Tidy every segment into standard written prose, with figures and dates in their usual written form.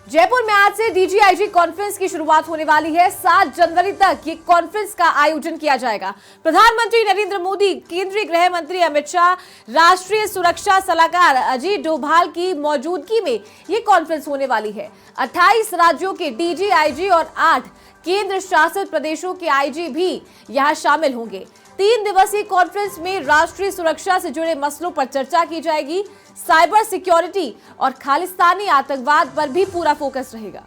जयपुर में आज से डीजीआईजी कॉन्फ्रेंस की शुरुआत होने वाली है। 7 जनवरी तक ये कॉन्फ्रेंस का आयोजन किया जाएगा। प्रधानमंत्री नरेंद्र मोदी, केंद्रीय गृह मंत्री अमित शाह, राष्ट्रीय सुरक्षा सलाहकार अजीत डोभाल की मौजूदगी में ये कॉन्फ्रेंस होने वाली है। 28 राज्यों के डीजीआईजी और 8 केंद्र शासित प्रदेशों के आईजी भी यहां शामिल होंगे। 3 दिवसीय कॉन्फ्रेंस में राष्ट्रीय सुरक्षा से जुड़े मसलों पर चर्चा की जाएगी। साइबर सिक्योरिटी और खालिस्तानी आतंकवाद पर भी पूरा फोकस रहेगा।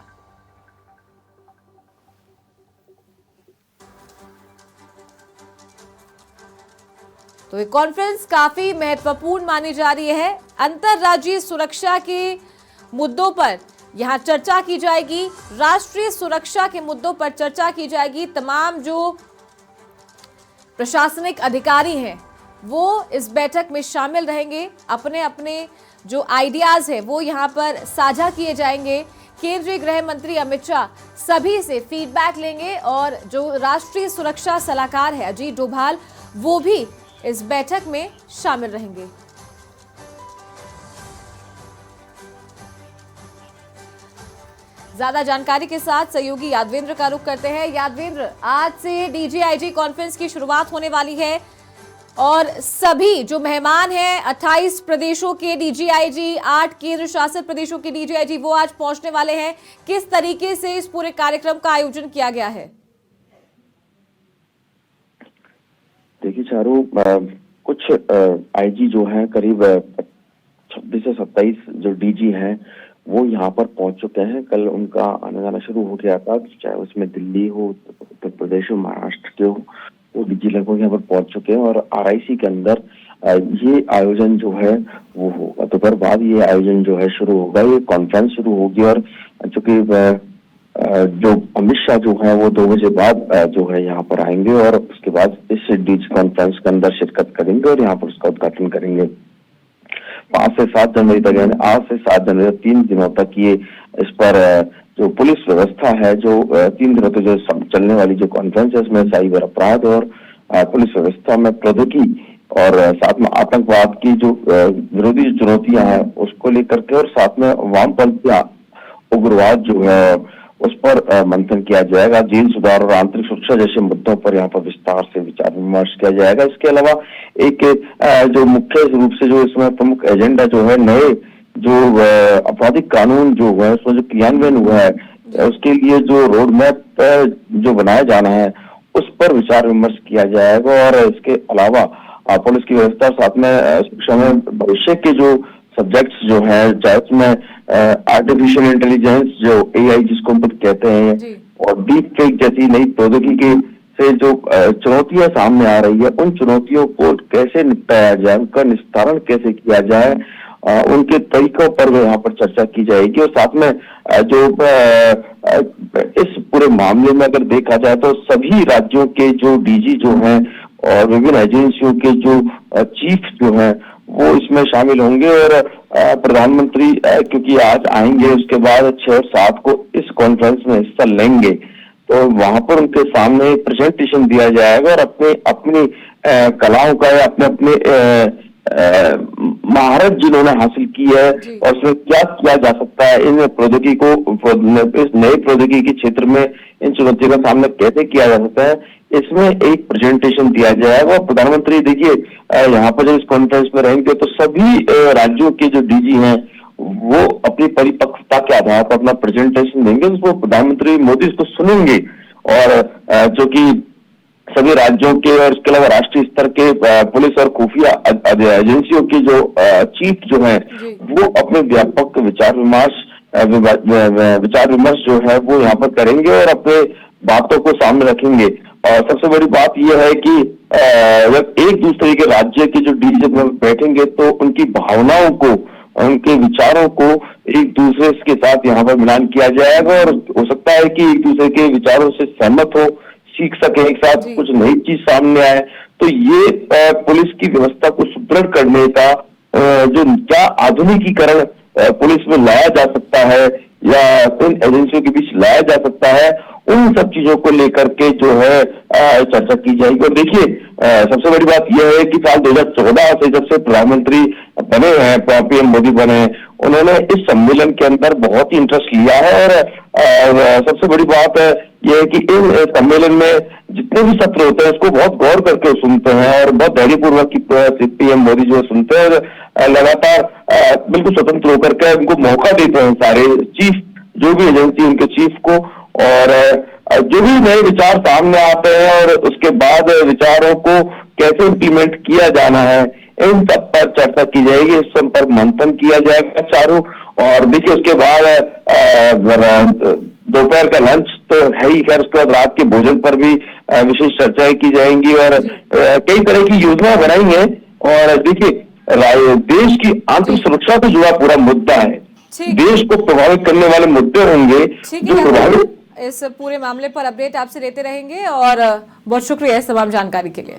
तो ये कॉन्फ्रेंस काफी महत्वपूर्ण मानी जा रही है। अंतर्राज्यीय सुरक्षा के मुद्दों पर यहां चर्चा की जाएगी। राष्ट्रीय सुरक्षा के मुद्दों पर चर्चा की जाएगी। तमाम जो प्रशासनिक अधिकारी हैं वो इस बैठक में शामिल रहेंगे। अपने अपने जो आइडियाज है वो यहाँ पर साझा किए जाएंगे। केंद्रीय गृह मंत्री अमित शाह सभी से फीडबैक लेंगे और जो राष्ट्रीय सुरक्षा सलाहकार है अजीत डोभाल वो भी इस बैठक में शामिल रहेंगे। ज्यादा जानकारी के साथ सहयोगी यादवेंद्र का रुख करते हैं। यादवेंद्र, आज से डीजीआईजी कॉन्फ्रेंस की शुरुआत होने वाली है और सभी जो मेहमान हैं 28 प्रदेशों के डीजीआईजी, 8 केंद्र शासित प्रदेशों के डीजीआईजी वो आज पहुंचने वाले हैं। किस तरीके से इस पूरे कार्यक्रम का आयोजन किया गया है? देखिए चारों कुछ आईजी जो है करीब 26 से 27 जो डीजी हैं वो यहाँ पर पहुंच चुके हैं। कल उनका आना जाना शुरू हो गया था, चाहे उसमें दिल्ली हो, उत्तर प्रदेश हो, महाराष्ट्र के हो, वो डीजी लगभग यहाँ पर पहुंच चुके हैं और आरआईसी के अंदर ये आयोजन जो है वो होगा। दोपहर बाद ये आयोजन जो है शुरू होगा, ये कॉन्फ्रेंस शुरू होगी और चूंकि जो अमित शाह जो है वो 2 बजे बाद जो है यहाँ पर आएंगे और उसके बाद इस डीजी कॉन्फ्रेंस के अंदर शिरकत करेंगे और यहाँ पर उसका उद्घाटन करेंगे। 5 से 7 जनवरी तक यानी 8 से 7 जनवरी 3 दिनों तक ये इस पर जो पुलिस व्यवस्था है जो 3 दिनों तक जो चलने वाली जो कॉन्फ्रेंस है उसमें साइबर अपराध और पुलिस व्यवस्था में प्रौद्योगिकी और साथ में आतंकवाद की जो विरोधी चुनौतियां हैं उसको लेकर के और साथ में वामपंथी उग्रवाद जो है उस पर मंथन किया जाएगा। जेल सुधार और आंतरिक सुरक्षा जैसे मुद्दों पर यहाँ पर विस्तार से विचार विमर्श किया जाएगा। इसके अलावा एक जो मुख्य रूप से जो इसमें प्रमुख एजेंडा जो है नए जो आपराधिक कानून जो है उसमें जो क्रियान्वयन हुआ है उसके लिए जो रोड मैप जो बनाया जाना है उस पर विचार विमर्श किया जाएगा। और इसके अलावा पुलिस की व्यवस्था साथ में शिक्षा में भविष्य के जो सब्जेक्ट्स जो है चाहे उसमें आर्टिफिशियल इंटेलिजेंस जो एआई जिसको हम कहते हैं और डीप फेक जैसी नई प्रौद्योगिकी से जो चुनौतियां सामने आ रही है उन चुनौतियों को कैसे निपटाया जाए, उनका निस्तारण कैसे किया जाए, उनके तरीकों पर यहाँ पर चर्चा की जाएगी। और साथ में जो इस पूरे मामले में अगर देखा जाए तो सभी राज्यों के जो डीजी जो हैं और विभिन्न एजेंसियों के जो चीफ जो हैं वो इसमें शामिल होंगे और प्रधानमंत्री क्योंकि आज आएंगे उसके बाद 6 और 7 को इस कॉन्फ्रेंस में हिस्सा लेंगे तो वहां पर उनके सामने प्रेजेंटेशन दिया जाएगा और अपनी कलाओं का या अपने महारत जिन्होंने हासिल की है और उसमें क्या किया जा सकता है, इन प्रौद्योगिकी को इस नए प्रौद्योगिकी के क्षेत्र में इन चुनौतियों का सामना कैसे किया जा सकता है, इसमें एक प्रेजेंटेशन दिया जाएगा। प्रधानमंत्री देखिए यहाँ पर जब इस कॉन्फ्रेंस में रहेंगे तो सभी राज्यों के जो डीजी हैं वो अपनी परिपक्वता के आधार पर अपना प्रेजेंटेशन देंगे, उसको प्रधानमंत्री मोदी इसको सुनेंगे और जो कि सभी राज्यों के और इसके अलावा राष्ट्रीय स्तर के पुलिस और खुफिया एजेंसियों के जो चीफ जो है वो अपने व्यापक विचार विमर्श जो है वो यहाँ पर करेंगे और अपने बातों को सामने रखेंगे। और सबसे बड़ी बात यह है कि जब एक दूसरे के राज्य के जो डीजी में बैठेंगे तो उनकी भावनाओं को, उनके विचारों को एक दूसरे के साथ यहाँ पर मिलान किया जाएगा और हो सकता है कि एक दूसरे के विचारों से सहमत हो, सीख सके, एक साथ कुछ नई चीज सामने आए। तो ये पुलिस की व्यवस्था को सुदृढ़ करने का जो क्या आधुनिकीकरण पुलिस में लाया जा सकता है या इन एजेंसियों के बीच लाया जा सकता है, उन सब चीजों को लेकर के जो है चर्चा की जाएगी। और देखिए सबसे बड़ी बात यह है कि साल 2014 से जब से प्रधानमंत्री बने हैं, पीएम मोदी बने हैं, उन्होंने इस सम्मेलन के अंदर बहुत ही इंटरेस्ट लिया है। और सबसे बड़ी बात यह है कि इन सम्मेलन में जितने भी सत्र होते हैं उसको बहुत गौर करके सुनते हैं और बहुत धैर्यपूर्वक की पीएम मोदी जो सुनते हैं, लगातार बिल्कुल स्वतंत्र होकर के उनको मौका देते हैं सारे चीफ, जो भी एजेंसी उनके चीफ को, और जो भी नए विचार सामने आते हैं और उसके बाद विचारों को कैसे इम्प्लीमेंट किया जाना है, इन सब पर चर्चा की जाएगी, इस सब पर मंथन किया जाएगा चारों। और देखिए उसके बाद दोपहर का लंच तो है ही, खैर उसके बाद रात के भोजन पर भी विशेष चर्चाएं की जाएंगी और कई तरह की योजना बनाई है। और देखिए देश की आंतरिक सुरक्षा से जुड़ा पूरा मुद्दा है, देश को प्रभावित करने वाले मुद्दे होंगे जो प्रभावित। इस पूरे मामले पर अपडेट आपसे लेते रहेंगे और बहुत शुक्रिया इस तमाम जानकारी के लिए।